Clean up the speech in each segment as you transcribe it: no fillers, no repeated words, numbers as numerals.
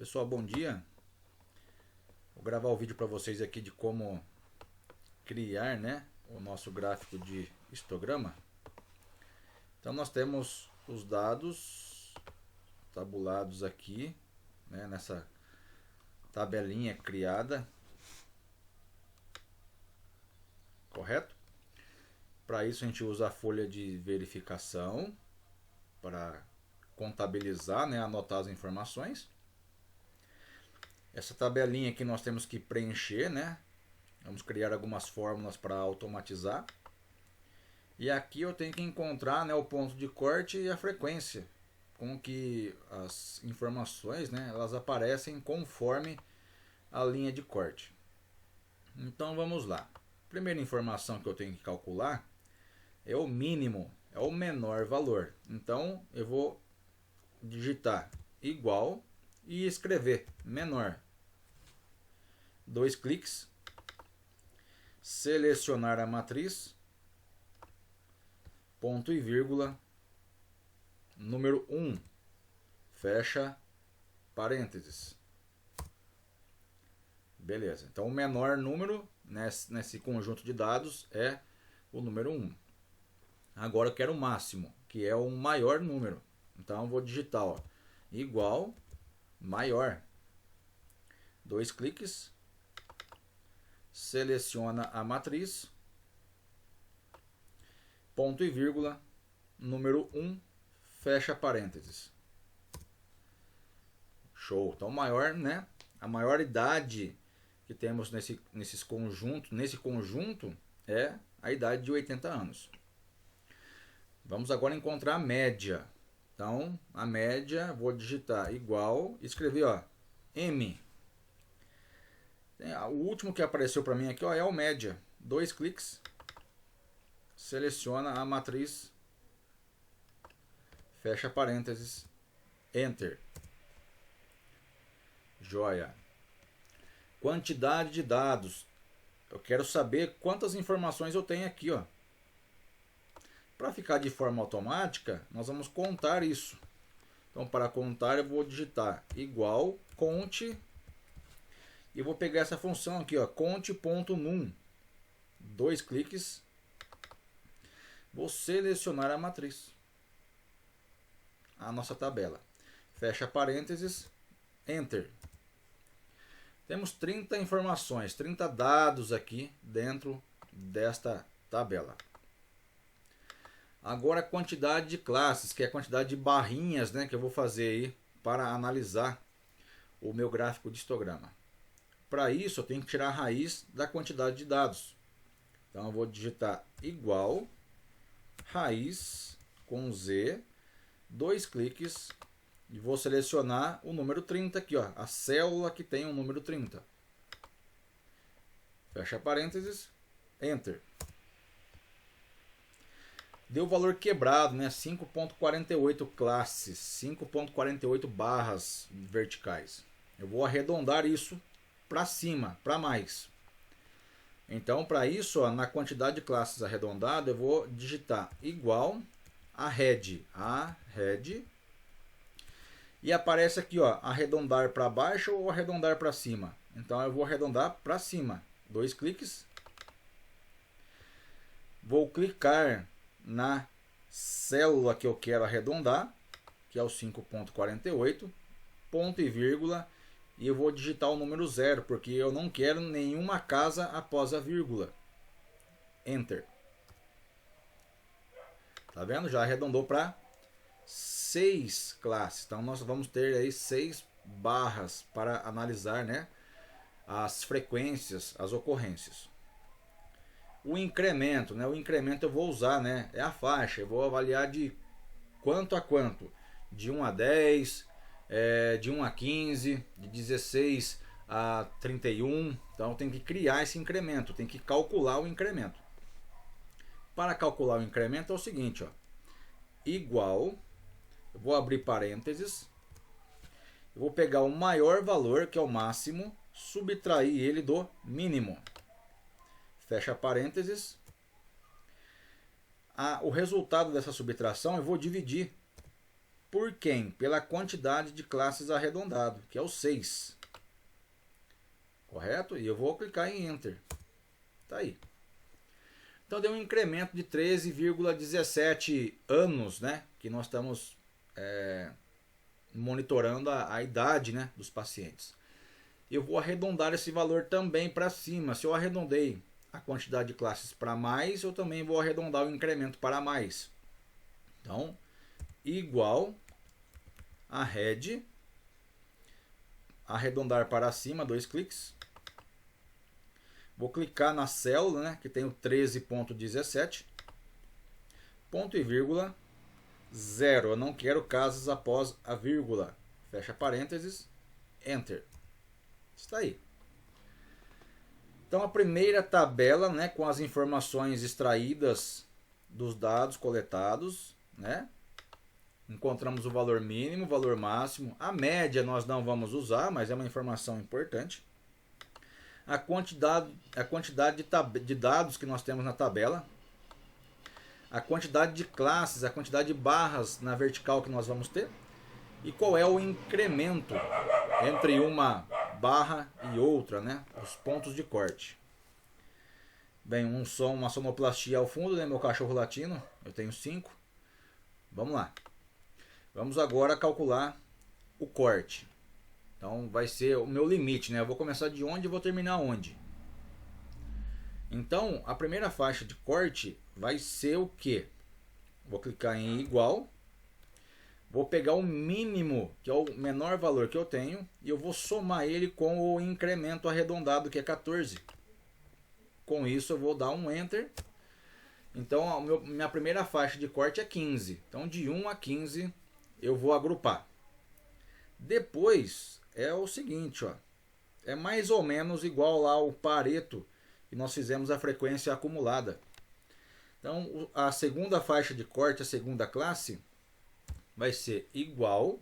Pessoal, bom dia. Vou gravar o vídeo para vocês aqui de como criar, o nosso gráfico de histograma. Então nós temos os dados tabulados aqui, nessa tabelinha criada, correto? Para isso a gente usa a folha de verificação para contabilizar, anotar as informações. Essa tabelinha aqui nós temos que preencher, Vamos criar algumas fórmulas para automatizar. E aqui eu tenho que encontrar, o ponto de corte e a frequência com que as informações, elas aparecem conforme a linha de corte. Então vamos lá. Primeira informação que eu tenho que calcular é o mínimo, é o menor valor. Então eu vou digitar igual e escrever menor. 2 cliques, selecionar a matriz, ponto e vírgula, número 1, fecha parênteses. Beleza, então o menor número nesse conjunto de dados é o número 1. Agora eu quero o máximo, que é o maior número. Então eu vou digitar igual, maior. 2 cliques, seleciona a matriz, ponto e vírgula, número 1, fecha parênteses. Show. Então maior, a maioridade que temos nesse conjunto é a idade de 80 anos. Vamos agora encontrar a média. Então, a média, vou digitar igual, escrever M. O último que apareceu para mim aqui é o média. 2 cliques, seleciona a matriz, fecha parênteses, Enter. Joia. Quantidade de dados. Eu quero saber quantas informações eu tenho aqui. Para ficar de forma automática, nós vamos contar isso. Então, para contar, eu vou digitar igual, conte. E vou pegar essa função aqui, conte.num. 2 cliques. Vou selecionar a matriz. A nossa tabela. Fecha parênteses, Enter. Temos 30 informações, 30 dados aqui dentro desta tabela. Agora a quantidade de classes, que é a quantidade de barrinhas, que eu vou fazer aí para analisar o meu gráfico de histograma. Para isso eu tenho que tirar a raiz da quantidade de dados. Então eu vou digitar igual, raiz com Z, 2 cliques e vou selecionar o número 30 aqui, a célula que tem o número 30. Fecha parênteses, Enter. Deu o valor quebrado, 5.48 classes, 5.48 barras verticais. Eu vou arredondar isso para cima, para mais. Então, para isso, na quantidade de classes arredondada, eu vou digitar igual a head, e aparece aqui, arredondar para baixo ou arredondar para cima. Então, eu vou arredondar para cima. 2 cliques. Vou clicar na célula que eu quero arredondar, que é o 5.48, ponto e vírgula, e eu vou digitar o número 0, porque eu não quero nenhuma casa após a vírgula. Enter. Tá vendo? Já arredondou para 6 classes. Então nós vamos ter aí 6 barras para analisar, as frequências, as ocorrências. O incremento, o incremento eu vou usar, é a faixa. Eu vou avaliar de quanto a quanto. De 1 a 10, de 1 a 15, de 16 a 31. Então tem que criar esse incremento, tem que calcular o incremento. Para calcular o incremento é o seguinte, igual, eu vou abrir parênteses, eu vou pegar o maior valor, que é o máximo, subtrair ele do mínimo. Fecha parênteses. O resultado dessa subtração eu vou dividir por quem? Pela quantidade de classes arredondado, que é o 6. Correto? E eu vou clicar em Enter. Tá aí. Então deu um incremento de 13,17 anos, né? Que nós estamos monitorando a idade, né, dos pacientes. Eu vou arredondar esse valor também para cima. Se eu arredondei a quantidade de classes para mais, eu também vou arredondar o incremento para mais. Então, igual a head, arredondar para cima, 2 cliques. Vou clicar na célula, né, que tem o 13.17, ponto e vírgula, 0. Eu não quero casas após a vírgula. Fecha parênteses, Enter. Está aí. Então a primeira tabela, né, com as informações extraídas dos dados coletados, né? Encontramos o valor mínimo, o valor máximo. A média nós não vamos usar, mas é uma informação importante. A quantidade de dados que nós temos na tabela. A quantidade de classes, a quantidade de barras na vertical que nós vamos ter. E qual é o incremento entre uma barra e outra, né? Os pontos de corte. Bem, uma sonoplastia ao fundo, né? Meu cachorro latino, eu tenho 5. Vamos lá. Vamos agora calcular o corte. Então vai ser o meu limite, né? Eu vou começar de onde e vou terminar onde. Então a primeira faixa de corte vai ser o quê? Vou clicar em igual. Vou pegar o mínimo, que é o menor valor que eu tenho, e eu vou somar ele com o incremento arredondado, que é 14. Com isso eu vou dar um Enter. Então minha primeira faixa de corte é 15. Então de 1 a 15 eu vou agrupar. Depois é o seguinte, ó, é mais ou menos igual lá ao Pareto, que nós fizemos a frequência acumulada. Então a segunda faixa de corte, a segunda classe, vai ser igual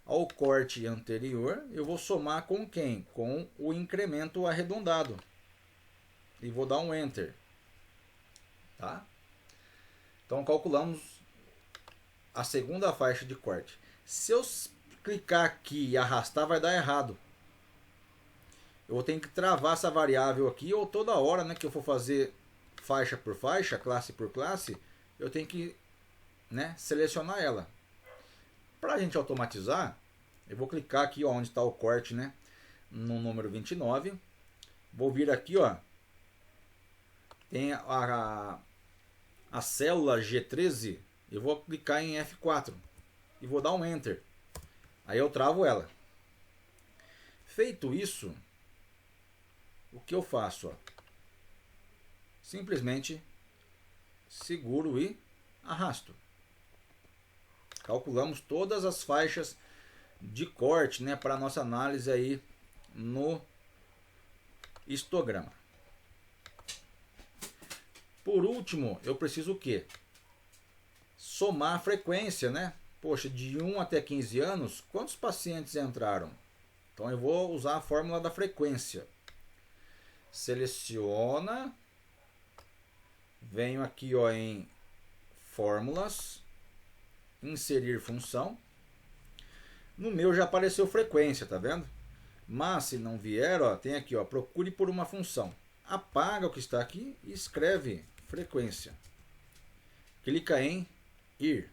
ao corte anterior. Eu vou somar com quem? Com o incremento arredondado. E vou dar um Enter. Tá? Então calculamos a segunda faixa de corte. Se eu clicar aqui e arrastar, vai dar errado. Eu vou ter que travar essa variável aqui, ou toda hora, né, que eu for fazer faixa por faixa, classe por classe, eu tenho que, né, selecionar ela. Para a gente automatizar, eu vou clicar aqui, ó, onde está o corte, né, no número 29. Vou vir aqui, ó, tem a célula G13, eu vou clicar em F4 e vou dar um Enter. Aí eu travo ela. Feito isso, o que eu faço? Ó? Simplesmente seguro e arrasto. Calculamos todas as faixas de corte, né, para nossa análise aí no histograma. Por último, eu preciso o quê? Somar a frequência, né? Poxa, de 1 até 15 anos, quantos pacientes entraram? Então eu vou usar a fórmula da frequência. Seleciona, venho aqui, ó, em fórmulas, inserir função. No meu já apareceu frequência, tá vendo? Mas se não vier, ó, tem aqui, ó, procure por uma função. Apaga o que está aqui e escreve frequência. Clica em ir.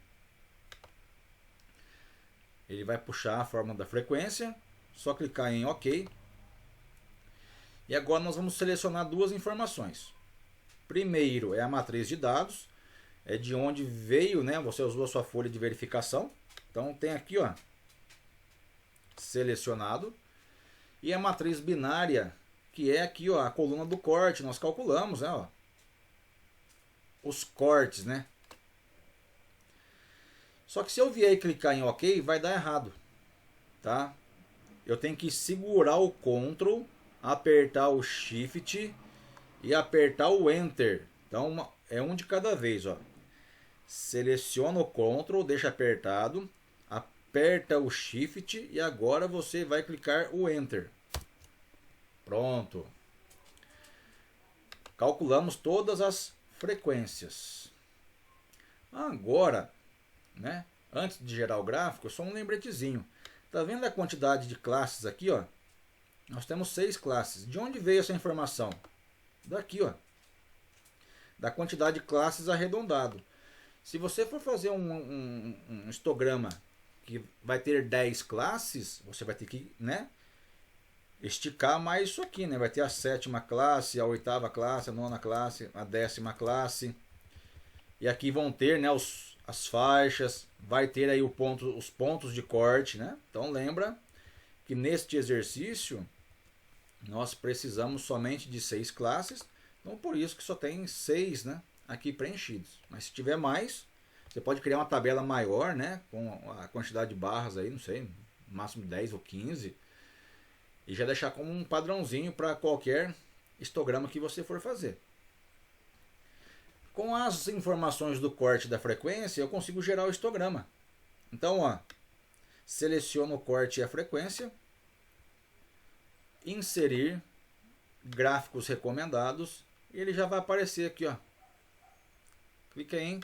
Ele vai puxar a fórmula da frequência. Só clicar em OK. E agora nós vamos selecionar duas informações. Primeiro é a matriz de dados. É de onde veio, né? Você usou a sua folha de verificação. Então tem aqui, ó, selecionado. E a matriz binária, que é aqui, ó, a coluna do corte. Nós calculamos, né, ó, os cortes, né? Só que se eu vier e clicar em OK, vai dar errado, tá? Eu tenho que segurar o Ctrl, apertar o Shift e apertar o Enter. Então é um de cada vez, ó. Seleciona o Ctrl, deixa apertado, aperta o Shift e agora você vai clicar o Enter. Pronto. Calculamos todas as frequências. Agora, né, antes de gerar o gráfico, só um lembretezinho. Tá vendo a quantidade de classes aqui, ó? Nós temos 6 classes. De onde veio essa informação? Daqui, ó. Da quantidade de classes arredondado. Se você for fazer um histograma que vai ter 10 classes, você vai ter que, né, esticar mais isso aqui, né? Vai ter a 7ª classe, a 8ª classe, a 9ª classe, a 10ª classe. E aqui vão ter, né, as faixas, vai ter aí os pontos de corte, né? Então lembra que neste exercício nós precisamos somente de 6 classes, então por isso que só tem 6, né, aqui preenchidos. Mas se tiver mais, você pode criar uma tabela maior, né, com a quantidade de barras aí, não sei, no máximo 10 ou 15, e já deixar como um padrãozinho para qualquer histograma que você for fazer. Com as informações do corte da frequência, eu consigo gerar o histograma. Então, ó, seleciono o corte e a frequência, inserir gráficos recomendados, e ele já vai aparecer aqui, ó. Clica em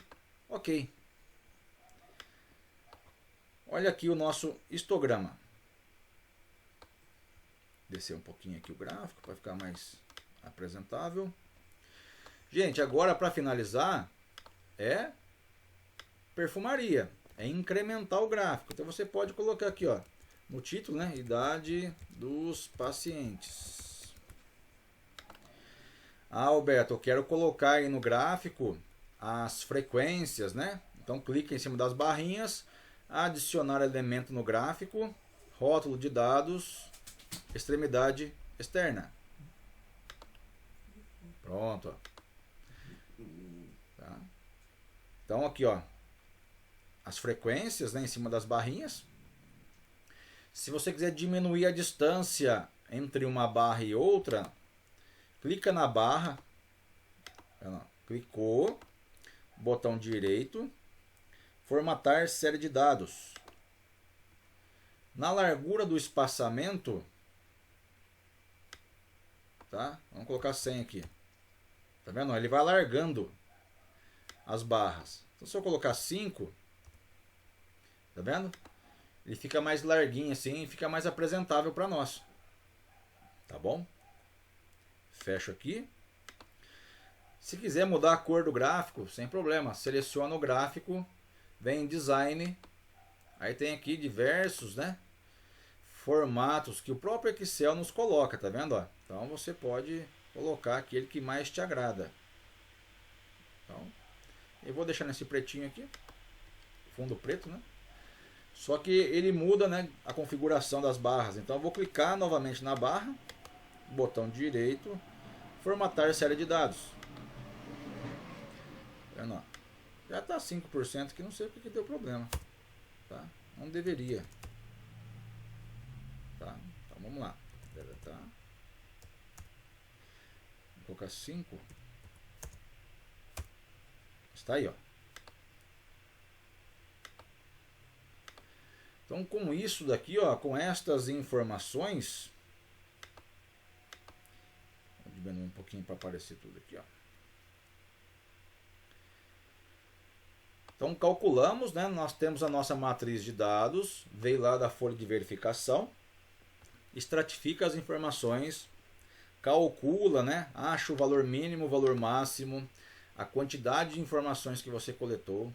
OK. Olha aqui o nosso histograma. Descer um pouquinho aqui o gráfico para ficar mais apresentável. Gente, agora para finalizar é perfumaria, é incrementar o gráfico. Então você pode colocar aqui, ó, no título, né, idade dos pacientes. Ah, Alberto, eu quero colocar aí no gráfico as frequências, né? Então clica em cima das barrinhas, adicionar elemento no gráfico, rótulo de dados, extremidade externa. Pronto, ó. Tá? Então aqui, ó, as frequências, né, em cima das barrinhas. Se você quiser diminuir a distância entre uma barra e outra, clica na barra, clicou, botão direito, formatar série de dados. Na largura do espaçamento, tá? Vamos colocar 100 aqui. Tá vendo? Ele vai alargando as barras. Então, se eu colocar 5, tá vendo? Ele fica mais larguinho assim e fica mais apresentável para nós. Tá bom? Fecho aqui. Se quiser mudar a cor do gráfico, sem problema. Seleciona o gráfico, vem em Design. Aí tem aqui diversos, né, formatos que o próprio Excel nos coloca, tá vendo? Ó? Então você pode colocar aquele que mais te agrada. Então, eu vou deixar nesse pretinho aqui, fundo preto, né? Só que ele muda, né, a configuração das barras. Então eu vou clicar novamente na barra, botão direito, formatar série de dados. Vendo? Já está 5% aqui, não sei porque que deu problema. Tá? Não deveria. Tá? Então vamos lá. Deletar. Vou colocar 5. Está aí, ó. Então, com isso daqui, ó, com estas informações, vou diminuir um pouquinho para aparecer tudo aqui, ó. Então, calculamos, né? Nós temos a nossa matriz de dados, veio lá da folha de verificação, estratifica as informações, calcula, né? Acha o valor mínimo, o valor máximo, a quantidade de informações que você coletou,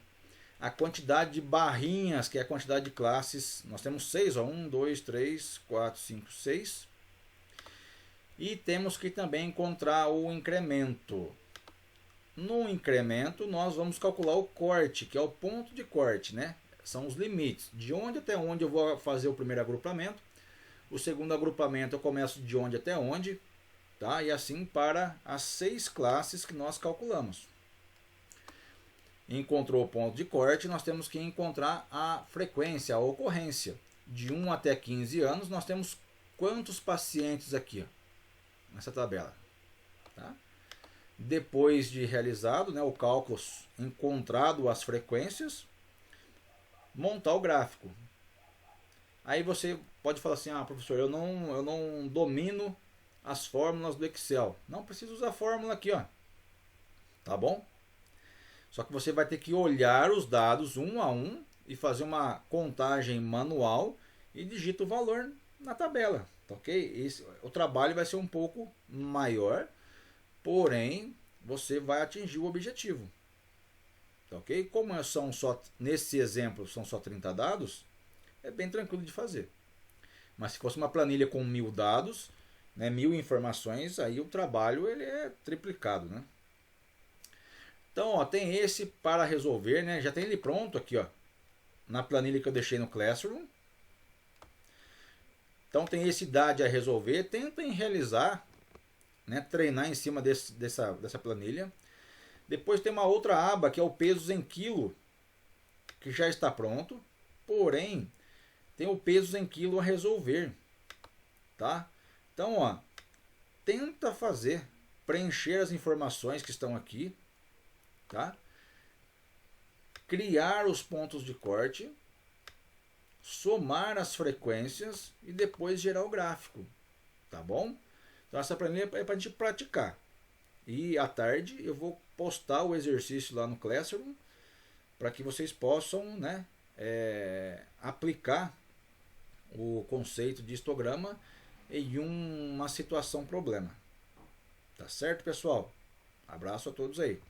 a quantidade de barrinhas, que é a quantidade de classes. Nós temos 6, ó, 1, 2, 3, 4, 5, 6. E temos que também encontrar o incremento. No incremento, nós vamos calcular o corte, que é o ponto de corte, né? São os limites. De onde até onde eu vou fazer o primeiro agrupamento. O segundo agrupamento eu começo de onde até onde. Tá? E assim para as 6 classes que nós calculamos. Encontrou o ponto de corte, nós temos que encontrar a frequência, a ocorrência. De 1 até 15 anos, nós temos quantos pacientes aqui, ó, nessa tabela. Tá? Depois de realizado, né, o cálculo, encontrado as frequências, montar o gráfico. Aí você pode falar assim, professor, eu não domino as fórmulas do Excel. Não precisa usar a fórmula aqui, ó. Tá bom? Só que você vai ter que olhar os dados um a um e fazer uma contagem manual e digita o valor na tabela, tá ok? O trabalho vai ser um pouco maior, porém você vai atingir o objetivo, tá ok? Como são só, nesse exemplo, são só 30 dados, é bem tranquilo de fazer. Mas se fosse uma planilha com 1000 dados, né, 1000 informações, aí o trabalho ele é triplicado, né? Então, ó, tem esse para resolver, né? Já tem ele pronto aqui, ó, na planilha que eu deixei no Classroom. Então tem esse idade a resolver. Tentem realizar, né, treinar em cima dessa planilha. Depois tem uma outra aba que é o pesos em quilo, que já está pronto. Porém, tem o pesos em quilo a resolver, tá? Então, ó, tenta fazer, preencher as informações que estão aqui, tá? Criar os pontos de corte, somar as frequências e depois gerar o gráfico, tá bom? Então essa planilha é para a gente praticar. E à tarde eu vou postar o exercício lá no Classroom para que vocês possam, né, aplicar o conceito de histograma em uma situação problema. Tá certo, pessoal? Abraço a todos aí.